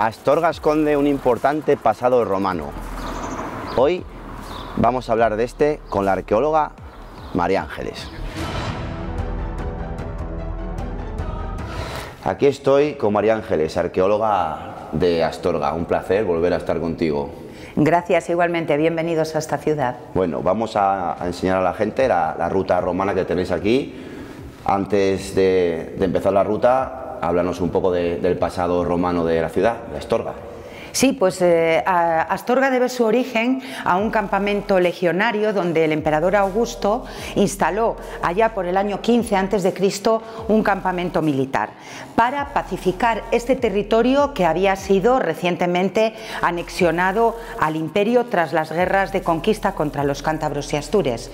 Astorga esconde un importante pasado romano. Hoy vamos a hablar de este con la arqueóloga María Ángeles. Aquí estoy con María Ángeles, arqueóloga de Astorga. Un placer volver a estar contigo. Gracias, igualmente. Bienvenidos a esta ciudad. Bueno, vamos a enseñar a la gente la ruta romana que tenéis aquí. Antes de empezar la ruta, háblanos un poco del pasado romano de la ciudad, de Astorga. Sí, pues Astorga debe su origen a un campamento legionario donde el emperador Augusto instaló allá por el año 15 a.C. un campamento militar para pacificar este territorio que había sido recientemente anexionado al imperio tras las guerras de conquista contra los cántabros y astures.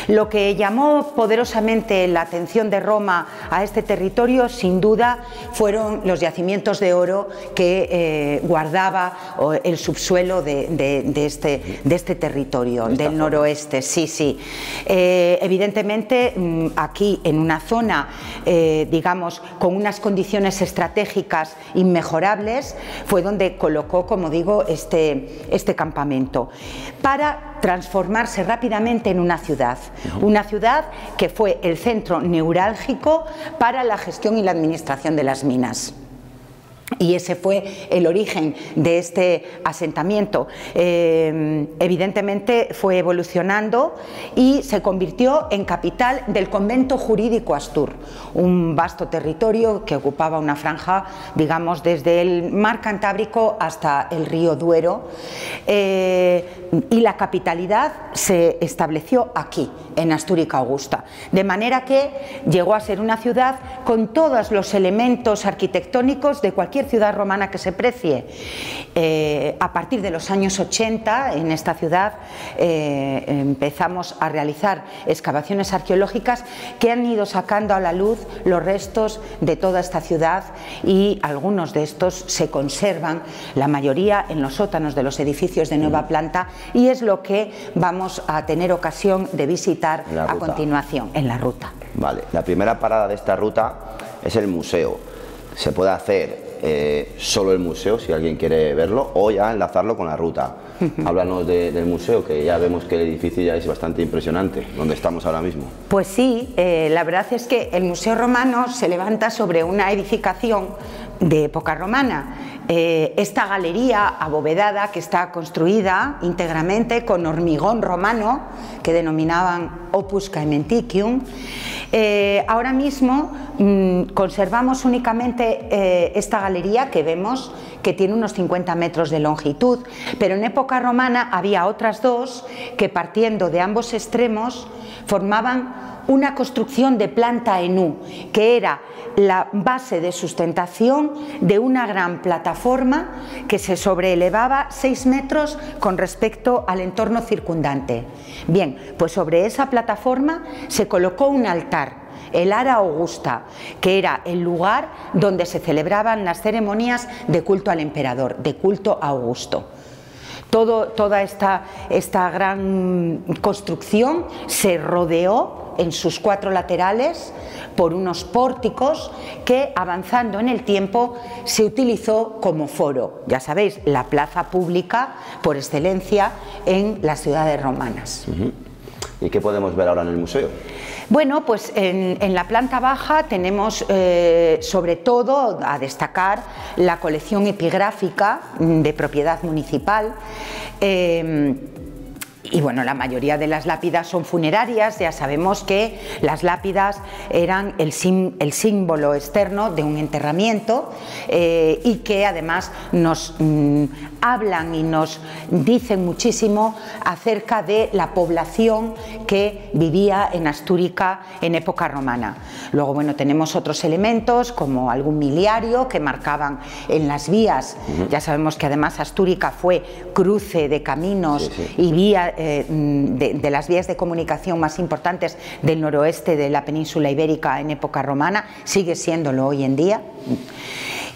Lo que llamó poderosamente la atención de Roma a este territorio, sin duda, fueron los yacimientos de oro que guardaba el subsuelo de este territorio, del noroeste. Sí. Evidentemente, aquí en una zona, digamos, con unas condiciones estratégicas inmejorables, fue donde colocó, como digo, este campamento, para transformarse rápidamente en una ciudad que fue el centro neurálgico para la gestión y la administración de las minas. Y ese fue el origen de este asentamiento. Evidentemente fue evolucionando y se convirtió en capital del convento jurídico Astur, un vasto territorio que ocupaba una franja, digamos, desde el mar Cantábrico hasta el río Duero, y la capitalidad se estableció aquí, en Astúrica Augusta, de manera que llegó a ser una ciudad con todos los elementos arquitectónicos de cualquier ciudad romana que se precie. A partir de los años 80 en esta ciudad empezamos a realizar excavaciones arqueológicas que han ido sacando a la luz los restos de toda esta ciudad, y algunos de estos se conservan, la mayoría en los sótanos de los edificios de nueva planta, y es lo que vamos a tener ocasión de visitar a continuación en la ruta. Vale, la primera parada de esta ruta es el museo. Se puede hacer solo el museo si alguien quiere verlo, o ya enlazarlo con la ruta. Háblanos del museo, que ya vemos que el edificio ya es bastante impresionante, donde estamos ahora mismo. Pues sí, la verdad es que el Museo Romano se levanta sobre una edificación de época romana. Esta galería abovedada, que está construida íntegramente con hormigón romano, que denominaban opus caementicium. Ahora mismo conservamos únicamente esta galería, que vemos que tiene unos 50 metros de longitud, pero en época romana había otras dos que, partiendo de ambos extremos, formaban una construcción de planta en U, que era la base de sustentación de una gran plataforma que se sobreelevaba 6 metros con respecto al entorno circundante. Bien, pues sobre esa plataforma se colocó un altar, el Ara Augusta, que era el lugar donde se celebraban las ceremonias de culto al emperador, de culto a Augusto. Toda esta gran construcción se rodeó en sus 4 laterales por unos pórticos que, avanzando en el tiempo, se utilizó como foro. Ya sabéis, la plaza pública por excelencia en las ciudades romanas. ¿Y qué podemos ver ahora en el museo? Bueno, pues en la planta baja tenemos sobre todo a destacar la colección epigráfica de propiedad municipal. Y bueno, la mayoría de las lápidas son funerarias. Ya sabemos que las lápidas eran el símbolo externo de un enterramiento, y que además nos hablan y nos dicen muchísimo acerca de la población que vivía en Astúrica en época romana. Luego, bueno, tenemos otros elementos como algún miliario que marcaban en las vías. Ya sabemos que además Astúrica fue cruce de caminos y vía de las vías de comunicación más importantes del noroeste de la península ibérica en época romana, sigue siéndolo hoy en día.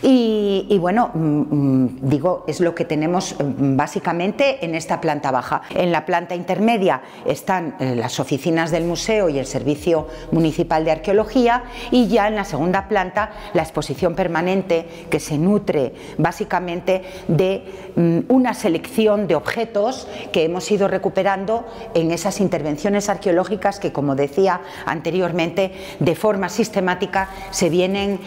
Y bueno, digo, es lo que tenemos básicamente en esta planta baja. En la planta intermedia están las oficinas del museo y el Servicio Municipal de Arqueología, y ya en la segunda planta la exposición permanente, que se nutre básicamente de una selección de objetos que hemos ido recuperando en esas intervenciones arqueológicas que, como decía anteriormente, de forma sistemática se vienen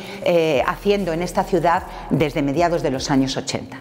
haciendo en esta ciudad desde mediados de los años 80.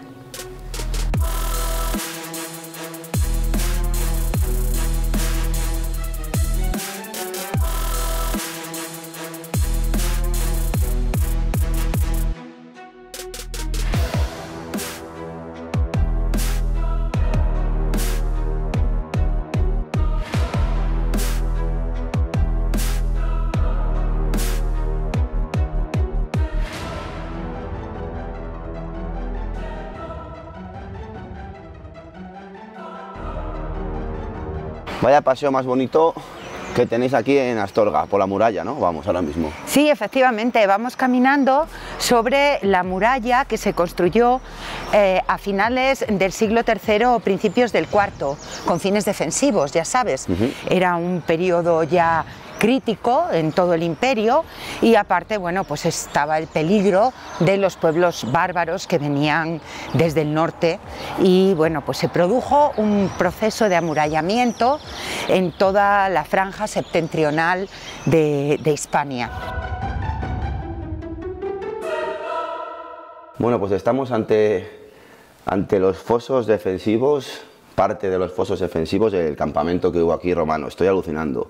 Vaya paseo más bonito que tenéis aquí en Astorga, por la muralla, ¿no? Vamos ahora mismo. Sí, efectivamente, vamos caminando sobre la muralla que se construyó a finales del siglo III o principios del IV, con fines defensivos, ya sabes. Era un periodo ya crítico en todo el imperio, y aparte, bueno, pues estaba el peligro de los pueblos bárbaros que venían desde el norte, y bueno, pues se produjo un proceso de amurallamiento en toda la franja septentrional de Hispania. Bueno, pues estamos ante los fosos defensivos, parte de los fosos defensivos del campamento que hubo aquí romano. Estoy alucinando.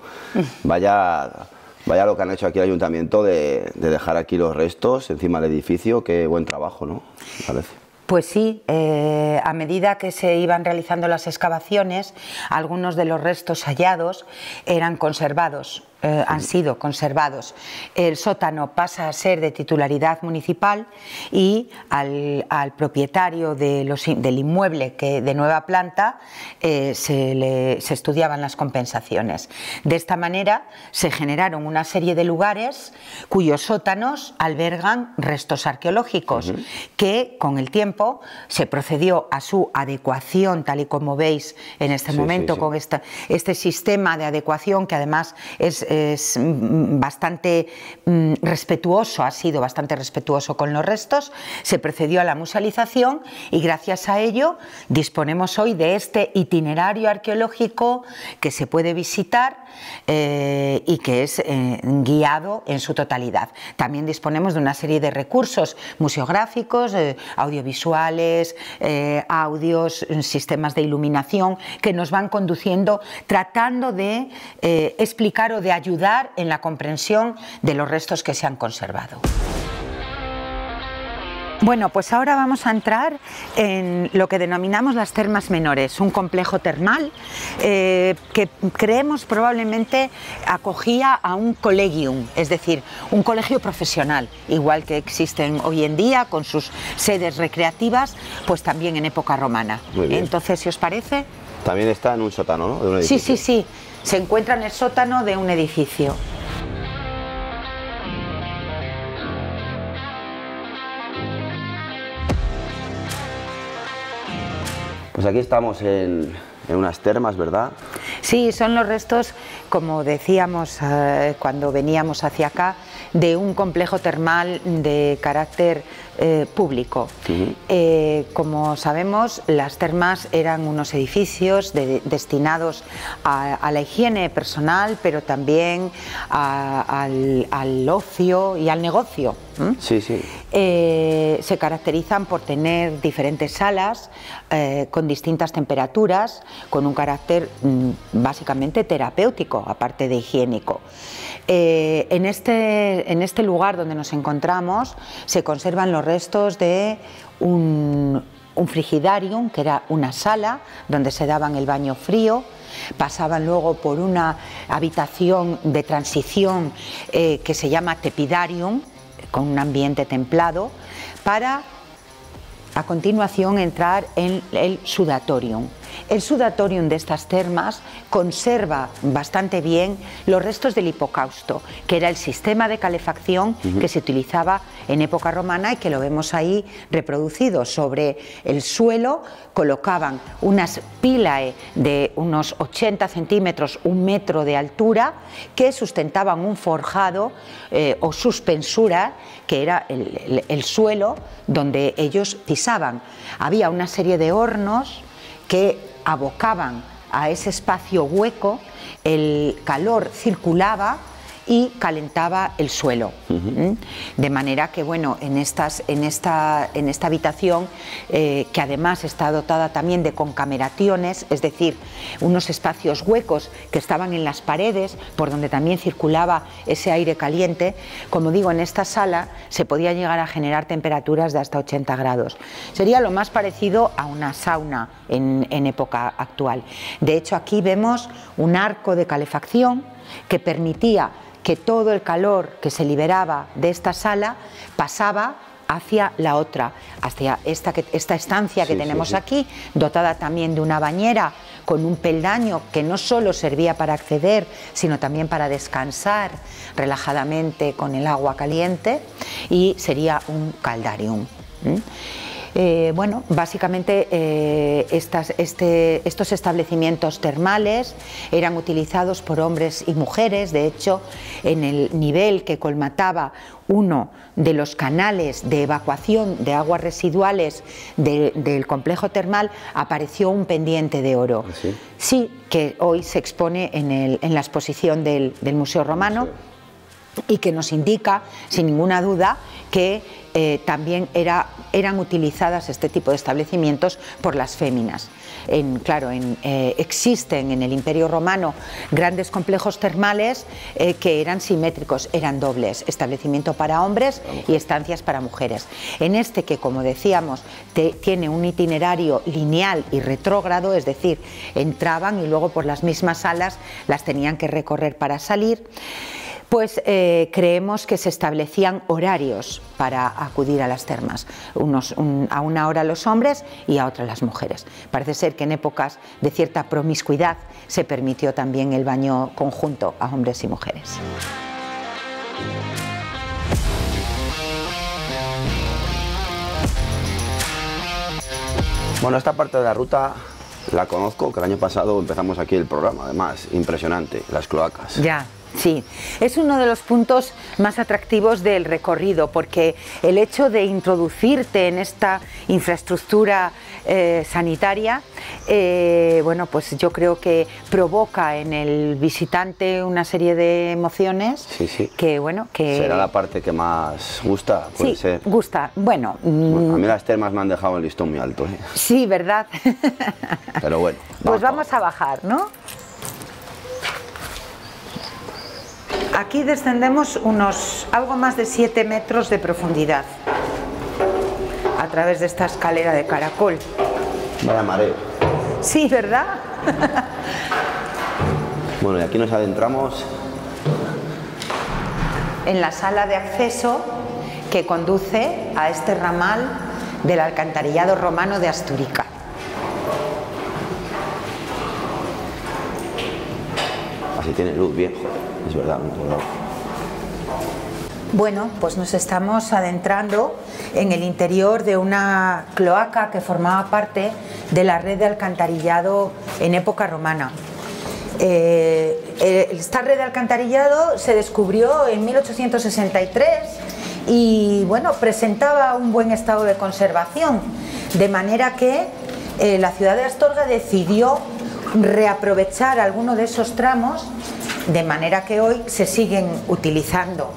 Vaya lo que han hecho aquí el ayuntamiento de dejar aquí los restos encima del edificio. Qué buen trabajo, ¿no? Me parece. Pues sí, a medida que se iban realizando las excavaciones, algunos de los restos hallados eran conservados. Han sido conservados. El sótano pasa a ser de titularidad municipal, y al propietario del inmueble de nueva planta se estudiaban las compensaciones. De esta manera se generaron una serie de lugares cuyos sótanos albergan restos arqueológicos, que con el tiempo se procedió a su adecuación, tal y como veis en este momento, con este sistema de adecuación, que además es bastante respetuoso, ha sido bastante respetuoso con los restos. Se procedió a la musealización, y gracias a ello disponemos hoy de este itinerario arqueológico que se puede visitar y que es guiado en su totalidad. También disponemos de una serie de recursos museográficos, audiovisuales, audios, sistemas de iluminación, que nos van conduciendo, tratando de explicar o de ayudar en la comprensión de los restos que se han conservado. Bueno, pues ahora vamos a entrar en lo que denominamos las termas menores, un complejo termal que creemos probablemente acogía a un collegium, es decir, un colegio profesional, igual que existen hoy en día con sus sedes recreativas, pues también en época romana. Entonces, si os parece... También está en un sótano, ¿no? De un edificio. Sí. Se encuentra en el sótano de un edificio. Pues aquí estamos en unas termas, ¿verdad? Sí, son los restos, como decíamos cuando veníamos hacia acá, de un complejo termal de carácter público. Como sabemos, las termas eran unos edificios destinados a la higiene personal, pero también al ocio y al negocio. Se caracterizan por tener diferentes salas con distintas temperaturas, con un carácter básicamente terapéutico, aparte de higiénico. En este lugar donde nos encontramos se conservan los restos de un frigidarium, que era una sala donde se daban el baño frío. Pasaban luego por una habitación de transición que se llama tepidarium, con un ambiente templado, para a continuación entrar en el sudatorium. el sudatorium de estas termas conserva bastante bien los restos del hipocausto, que era el sistema de calefacción que se utilizaba en época romana y que lo vemos ahí reproducido. Sobre el suelo colocaban unas pilae de unos 80 centímetros, 1 metro de altura, que sustentaban un forjado o suspensura, que era el suelo donde ellos pisaban. Había una serie de hornos que abocaban a ese espacio hueco, el calor circulaba y calentaba el suelo. De manera que, bueno, en esta habitación, que además está dotada también de concameraciones, es decir, unos espacios huecos que estaban en las paredes, por donde también circulaba ese aire caliente, como digo, en esta sala se podía llegar a generar temperaturas de hasta 80 grados. Sería lo más parecido a una sauna en época actual. De hecho, aquí vemos un arco de calefacción que permitía que todo el calor que se liberaba de esta sala pasaba hacia la otra, hacia esta estancia que tenemos aquí, dotada también de una bañera con un peldaño que no solo servía para acceder, sino también para descansar relajadamente con el agua caliente, y sería un caldarium. Bueno, básicamente estos establecimientos termales eran utilizados por hombres y mujeres. De hecho, en el nivel que colmataba uno de los canales de evacuación de aguas residuales del complejo termal apareció un pendiente de oro. ¿Sí? Sí, que hoy se expone en la exposición del Museo Romano y que nos indica, sin ninguna duda, que también eran utilizadas este tipo de establecimientos por las féminas. Existen en el Imperio Romano grandes complejos termales que eran simétricos, eran dobles, establecimiento para hombres y estancias para mujeres. En este, que como decíamos tiene un itinerario lineal y retrógrado, es decir, entraban y luego por las mismas salas las tenían que recorrer para salir, pues creemos que se establecían horarios para acudir a las termas, a una hora los hombres y a otra las mujeres. Parece ser que en épocas de cierta promiscuidad se permitió también el baño conjunto a hombres y mujeres. Bueno, esta parte de la ruta la conozco, que el año pasado empezamos aquí el programa, además, impresionante, las cloacas. Ya. Sí, es uno de los puntos más atractivos del recorrido, porque el hecho de introducirte en esta infraestructura sanitaria, bueno, pues yo creo que provoca en el visitante una serie de emociones. Sí. Que, bueno, que... ¿Será la parte que más gusta? Puede ser. Gusta. Bueno, a mí las termas me han dejado el listón muy alto. Sí, ¿verdad? Pero bueno. Pues vamos a bajar, ¿no? Aquí descendemos algo más de 7 metros de profundidad a través de esta escalera de caracol. Vaya mareo. Sí, ¿verdad? Bueno, y aquí nos adentramos en la sala de acceso que conduce a este ramal del alcantarillado romano de Astúrica. Así tiene luz bien, joder. Es verdad, no. Bueno, pues nos estamos adentrando en el interior de una cloaca que formaba parte de la red de alcantarillado en época romana. Esta red de alcantarillado se descubrió en 1863 y, bueno, presentaba un buen estado de conservación, de manera que la ciudad de Astorga decidió reaprovechar alguno de esos tramos, de manera que hoy se siguen utilizando.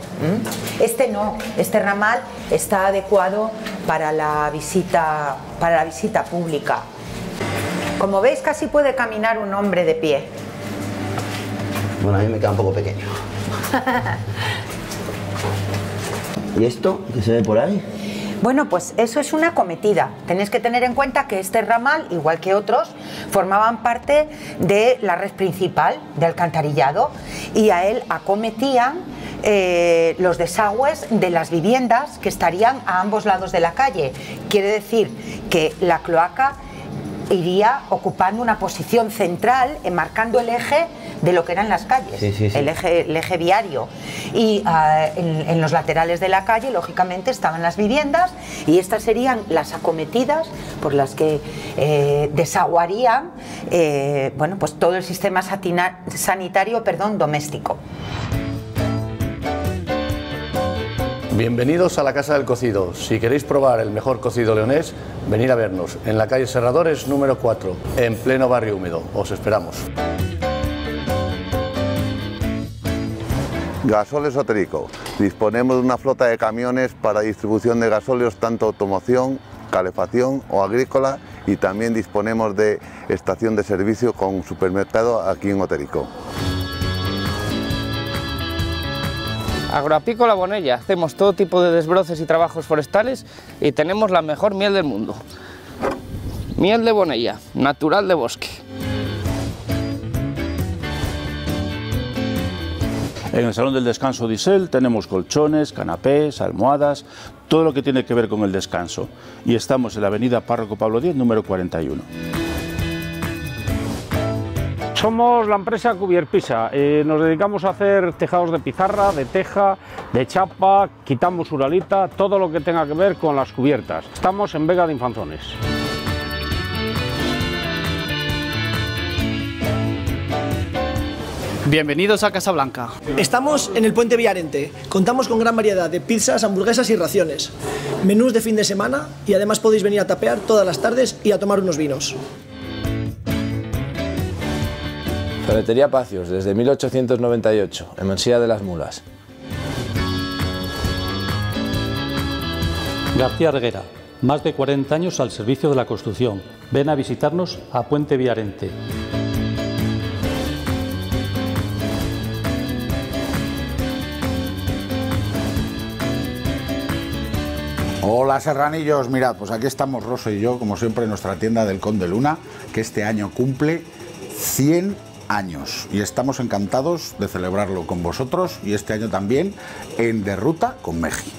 Este ramal está adecuado para la visita pública. Como veis, casi puede caminar un hombre de pie. Bueno, a mí me queda un poco pequeño. ¿Y esto que se ve por ahí? Bueno, pues eso es una cometida. Tenéis que tener en cuenta que este ramal, igual que otros, formaban parte de la red principal de alcantarillado y a él acometían los desagües de las viviendas que estarían a ambos lados de la calle. Quiere decir que la cloaca iría ocupando una posición central, enmarcando el eje de lo que eran las calles, el eje viario. Y en los laterales de la calle, lógicamente, estaban las viviendas, y estas serían las acometidas por las que desaguarían bueno, pues todo el sistema sanitario, doméstico. Bienvenidos a la Casa del Cocido. Si queréis probar el mejor cocido leonés, venid a vernos en la calle Serradores número 4, en pleno barrio húmedo. Os esperamos. Gasóleos Otérico. Disponemos de una flota de camiones para distribución de gasóleos, tanto automoción, calefacción o agrícola, y también disponemos de estación de servicio con supermercado aquí en Otérico. Agroapícola Bonella, hacemos todo tipo de desbroces y trabajos forestales y tenemos la mejor miel del mundo. Miel de Bonella, natural de bosque. En el Salón del Descanso de Isel tenemos colchones, canapés, almohadas, todo lo que tiene que ver con el descanso. Y estamos en la avenida Párroco Pablo X, número 41. Somos la empresa Cubierpisa, nos dedicamos a hacer tejados de pizarra, de teja, de chapa, quitamos uralita, todo lo que tenga que ver con las cubiertas. Estamos en Vega de Infanzones. Bienvenidos a Casablanca. Estamos en el Puente Villarente. Contamos con gran variedad de pizzas, hamburguesas y raciones. Menús de fin de semana, y además podéis venir a tapear todas las tardes y a tomar unos vinos. Ferretería Pacios, desde 1898, en Mensía de las Mulas. García Reguera, más de 40 años al servicio de la construcción. Ven a visitarnos a Puente Villarente. Hola serranillos, mirad, pues aquí estamos Rosa y yo, como siempre, en nuestra tienda del Conde Luna, que este año cumple 100 años y estamos encantados de celebrarlo con vosotros, y este año también en De Ruta con Meji.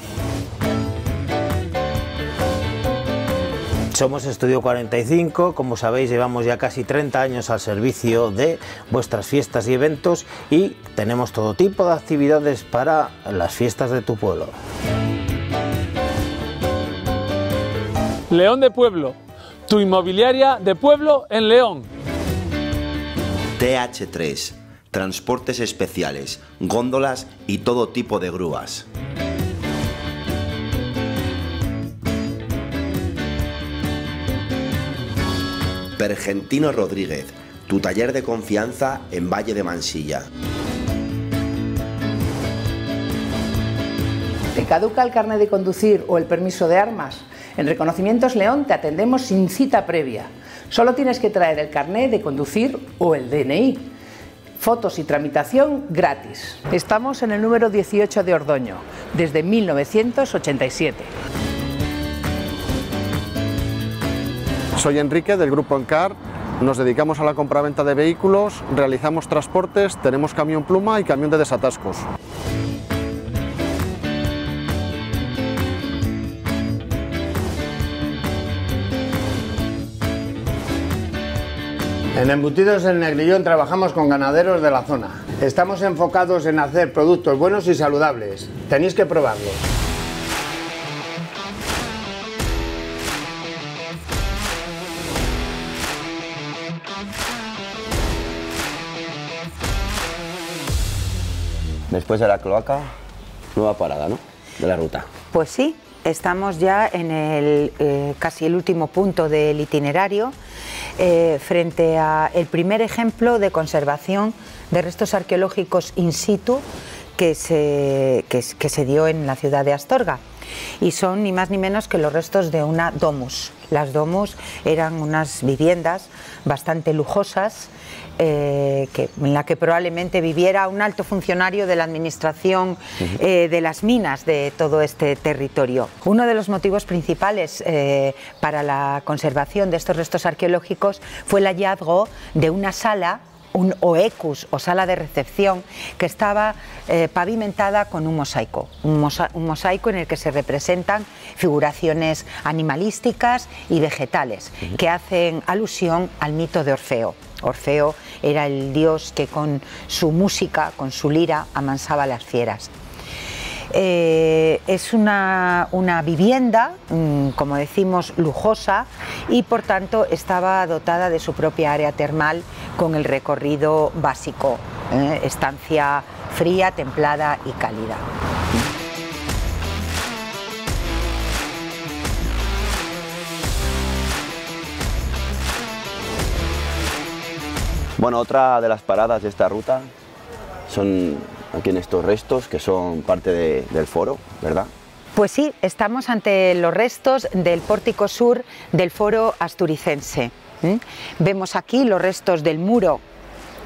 Somos Estudio 45, como sabéis llevamos ya casi 30 años al servicio de vuestras fiestas y eventos, y tenemos todo tipo de actividades para las fiestas de tu pueblo. León de Pueblo, tu inmobiliaria de pueblo en León. TH3, transportes especiales, góndolas y todo tipo de grúas. Pergentino Rodríguez, tu taller de confianza en Valle de Mansilla. ¿Te caduca el carnet de conducir o el permiso de armas? En Reconocimientos León te atendemos sin cita previa. Solo tienes que traer el carnet de conducir o el DNI. Fotos y tramitación gratis. Estamos en el número 18 de Ordoño, desde 1987. Soy Enrique, del Grupo Encar. Nos dedicamos a la compraventa de vehículos, realizamos transportes, tenemos camión pluma y camión de desatascos. En Embutidos El Negrillón trabajamos con ganaderos de la zona. Estamos enfocados en hacer productos buenos y saludables. Tenéis que probarlos. Después de la cloaca, nueva parada, ¿no? De la ruta. Pues sí, estamos ya en el casi el último punto del itinerario, frente al primer ejemplo de conservación de restos arqueológicos in situ que se dio en la ciudad de Astorga. Y son ni más ni menos que los restos de una domus. Las domus eran unas viviendas bastante lujosas, en la que probablemente viviera un alto funcionario de la administración de las minas de todo este territorio. Uno de los motivos principales para la conservación de estos restos arqueológicos fue el hallazgo de una sala un oecus o sala de recepción que estaba pavimentada con un mosaico en el que se representan figuraciones animalísticas y vegetales que hacen alusión al mito de Orfeo. Orfeo era el dios que con su música, con su lira, amansaba a las fieras. Es una vivienda, como decimos, lujosa y por tanto estaba dotada de su propia área termal con el recorrido básico, estancia fría, templada y cálida. Bueno, otra de las paradas de esta ruta son aquí en estos restos que son parte del foro, ¿verdad? Pues sí, estamos ante los restos del pórtico sur del foro asturicense. Vemos aquí los restos del muro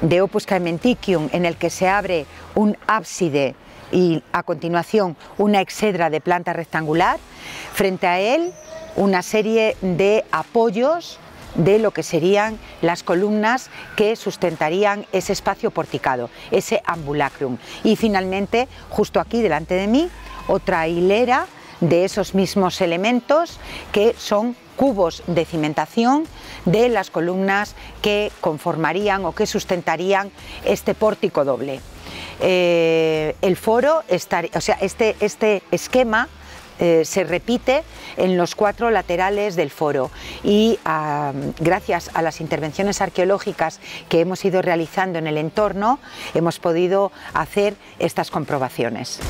de Opus Caementicium en el que se abre un ábside y a continuación una exedra de planta rectangular. Frente a él una serie de apoyos de lo que serían las columnas que sustentarían ese espacio porticado, ese ambulacrum. Y finalmente, justo aquí delante de mí, otra hilera de esos mismos elementos que son cubos de cimentación de las columnas que conformarían o que sustentarían este pórtico doble. El foro, este esquema se repite en los 4 laterales del foro y gracias a las intervenciones arqueológicas que hemos ido realizando en el entorno hemos podido hacer estas comprobaciones.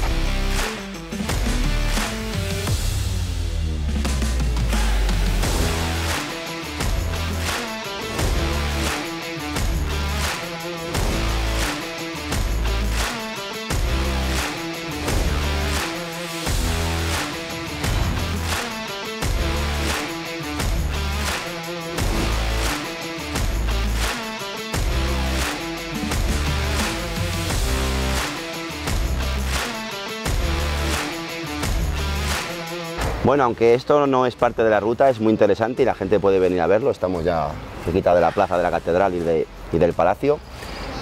Bueno, aunque esto no es parte de la ruta, es muy interesante y la gente puede venir a verlo. Estamos ya cerquita de la plaza de la catedral y del palacio.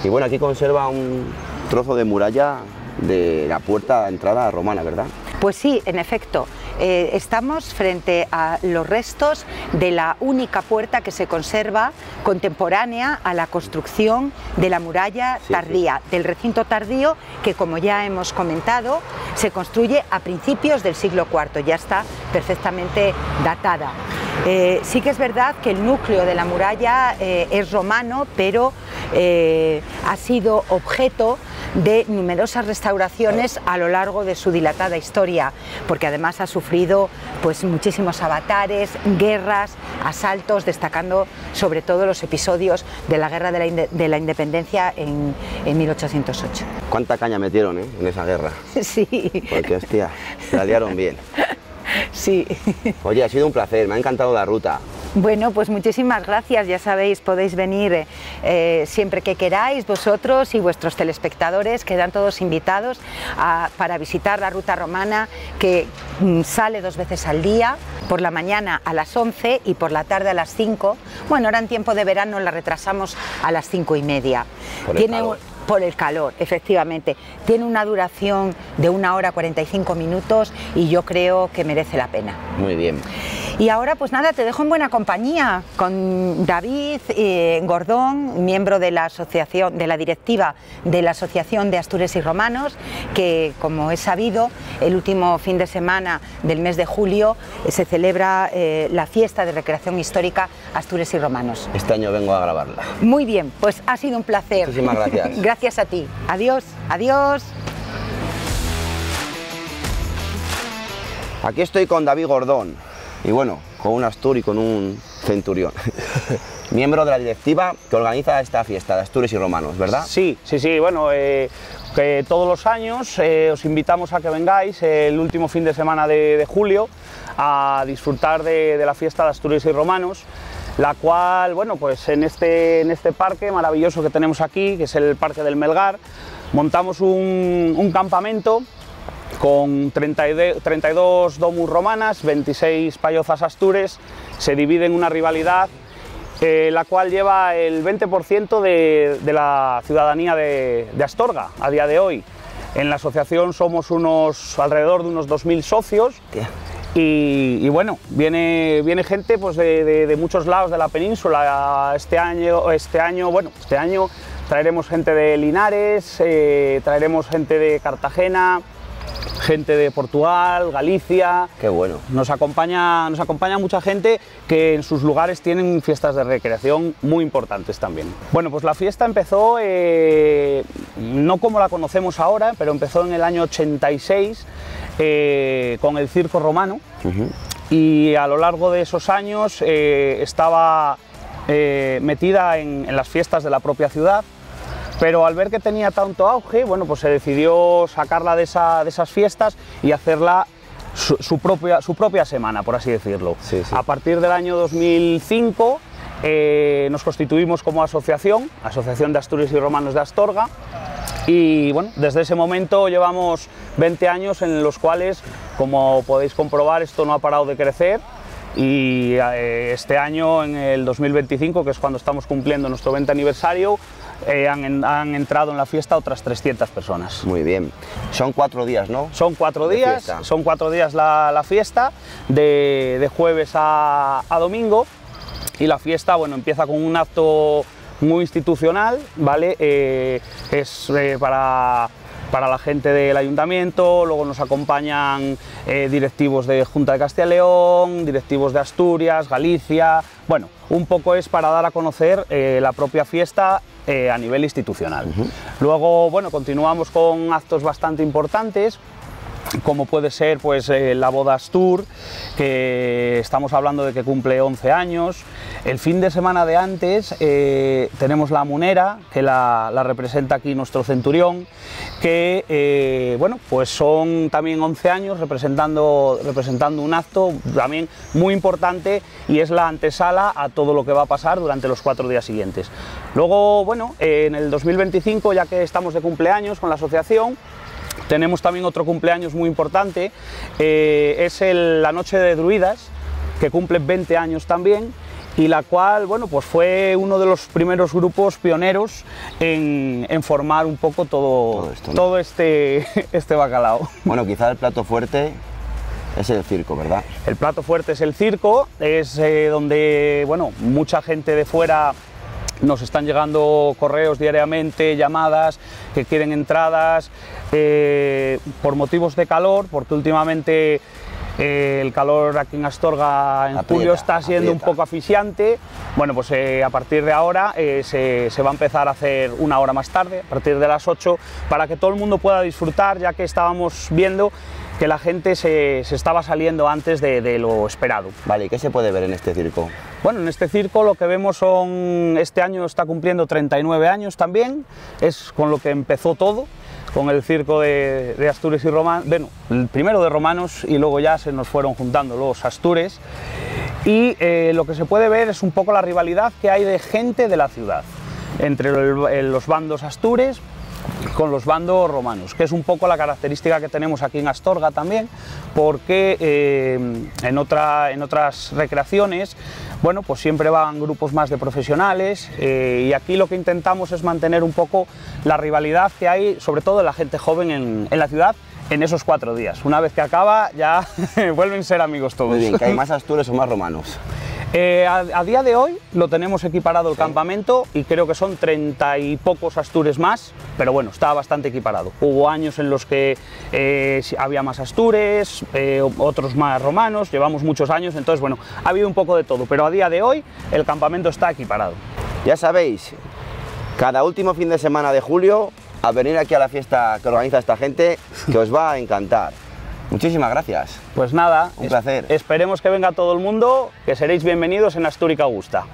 Y bueno, aquí conserva un trozo de muralla de la puerta de entrada romana, ¿verdad? Pues sí, en efecto. Estamos frente a los restos de la única puerta que se conserva contemporánea a la construcción de la muralla tardía, del recinto tardío que, como ya hemos comentado, se construye a principios del siglo IV, ya está perfectamente datada. Sí que es verdad que el núcleo de la muralla es romano, pero ha sido objeto de numerosas restauraciones a lo largo de su dilatada historia, porque además ha sufrido pues muchísimos avatares, guerras, asaltos, destacando sobre todo los episodios de la Guerra de la Independencia en 1808. ¿Cuánta caña metieron en esa guerra? Sí. Porque hostia, la liaron bien. Sí. Oye, ha sido un placer, me ha encantado la ruta. Bueno, pues muchísimas gracias, ya sabéis, podéis venir siempre que queráis, vosotros y vuestros telespectadores, quedan todos invitados para visitar la ruta romana que sale 2 veces al día, por la mañana a las 11 y por la tarde a las 5. Bueno, ahora en tiempo de verano la retrasamos a las 5:30. Por el calor, efectivamente. Tiene una duración de 1 hora 45 minutos y yo creo que merece la pena. Muy bien. Y ahora pues nada, te dejo en buena compañía con David Gordón, miembro de la asociación, de la directiva de la Asociación de Astures y Romanos, que como es sabido, el último fin de semana del mes de julio se celebra la fiesta de recreación histórica Astures y Romanos. Este año vengo a grabarla. Muy bien, pues ha sido un placer. Muchísimas gracias. Gracias a ti. Adiós, adiós. Aquí estoy con David Gordón. Y bueno, con un Astur y con un centurión. Miembro de la directiva que organiza esta fiesta de Astures y Romanos, ¿verdad? Sí, bueno, que todos los años os invitamos a que vengáis el último fin de semana de julio a disfrutar de la fiesta de Astures y Romanos, la cual, bueno, pues en este parque maravilloso que tenemos aquí, que es el Parque del Melgar, montamos un campamento con 32 domus romanas, 26 payozas astures. Se divide en una rivalidad la cual lleva el 20% de la ciudadanía de Astorga a día de hoy. En la asociación somos alrededor de unos 2000 socios. Y bueno, viene gente pues de muchos lados de la península. Este año traeremos gente de Linares, traeremos gente de Cartagena, gente de Portugal, Galicia. Qué bueno. Nos acompaña mucha gente que en sus lugares tienen fiestas de recreación muy importantes también. Bueno, pues la fiesta empezó, no como la conocemos ahora, pero empezó en el año 86 con el circo romano. Y a lo largo de esos años estaba metida en las fiestas de la propia ciudad. Pero al ver que tenía tanto auge, bueno, pues se decidió sacarla de esas fiestas y hacerla su propia semana, por así decirlo. Sí, sí. A partir del año 2005 nos constituimos como Asociación de Asturias y Romanos de Astorga, y bueno, desde ese momento llevamos 20 años en los cuales, como podéis comprobar, esto no ha parado de crecer. Y este año, en el 2025, que es cuando estamos cumpliendo nuestro 20 aniversario, han entrado en la fiesta otras 300 personas. Muy bien. Son 4 días, ¿no? Son 4 días, son 4 días la fiesta, de jueves a domingo, y la fiesta, bueno, empieza con un acto muy institucional, ¿vale? Es para la gente del ayuntamiento, luego nos acompañan directivos de Junta de Castilla y León, directivos de Asturias, Galicia. Bueno, un poco es para dar a conocer la propia fiesta a nivel institucional. Luego, bueno, continuamos con actos bastante importantes, como puede ser pues la boda Astur, que estamos hablando de que cumple 11 años. El fin de semana de antes tenemos la Munera, que la representa aquí nuestro centurión, que bueno, pues son también 11 años representando un acto también muy importante, y es la antesala a todo lo que va a pasar durante los 4 días siguientes. Luego, bueno, en el 2025, ya que estamos de cumpleaños con la asociación, tenemos también otro cumpleaños muy importante, es la Noche de Druidas, que cumple 20 años también, y la cual, bueno, pues fue uno de los primeros grupos pioneros en formar un poco todo este bacalao. Bueno, quizá el plato fuerte es el circo, ¿verdad? El plato fuerte es el circo, es donde, bueno, mucha gente de fuera nos están llegando correos diariamente, llamadas, que quieren entradas, por motivos de calor, porque últimamente el calor aquí en Astorga en julio está siendo un poco asfixiante. Bueno, pues a partir de ahora se va a empezar a hacer una hora más tarde, a partir de las 8, para que todo el mundo pueda disfrutar, ya que estábamos viendo que la gente se estaba saliendo antes de lo esperado. Vale, ¿y qué se puede ver en este circo? Bueno, en este circo lo que vemos son, este año está cumpliendo 39 años también, es con lo que empezó todo, con el circo de Astures y Romanos, bueno, el primero de Romanos, y luego ya se nos fueron juntando los Astures, y lo que se puede ver es un poco la rivalidad que hay de gente de la ciudad, entre los bandos Astures con los bandos romanos, que es un poco la característica que tenemos aquí en Astorga también, porque en otras recreaciones, bueno, pues siempre van grupos más de profesionales, y aquí lo que intentamos es mantener un poco la rivalidad que hay, sobre todo de la gente joven en la ciudad, en esos 4 días. Una vez que acaba, ya vuelven a ser amigos todos. Muy bien, ¿que hay más Astures o más romanos? A día de hoy lo tenemos equiparado el campamento, y creo que son 30 y pocos Astures más, pero bueno, está bastante equiparado. Hubo años en los que había más Astures, otros más romanos, llevamos muchos años, entonces bueno, ha habido un poco de todo, pero a día de hoy el campamento está equiparado. Ya sabéis, cada último fin de semana de julio, a venir aquí a la fiesta que organiza esta gente, que os va a encantar. Muchísimas gracias. Pues nada, un placer. Esperemos que venga todo el mundo, que seréis bienvenidos en Asturica Augusta.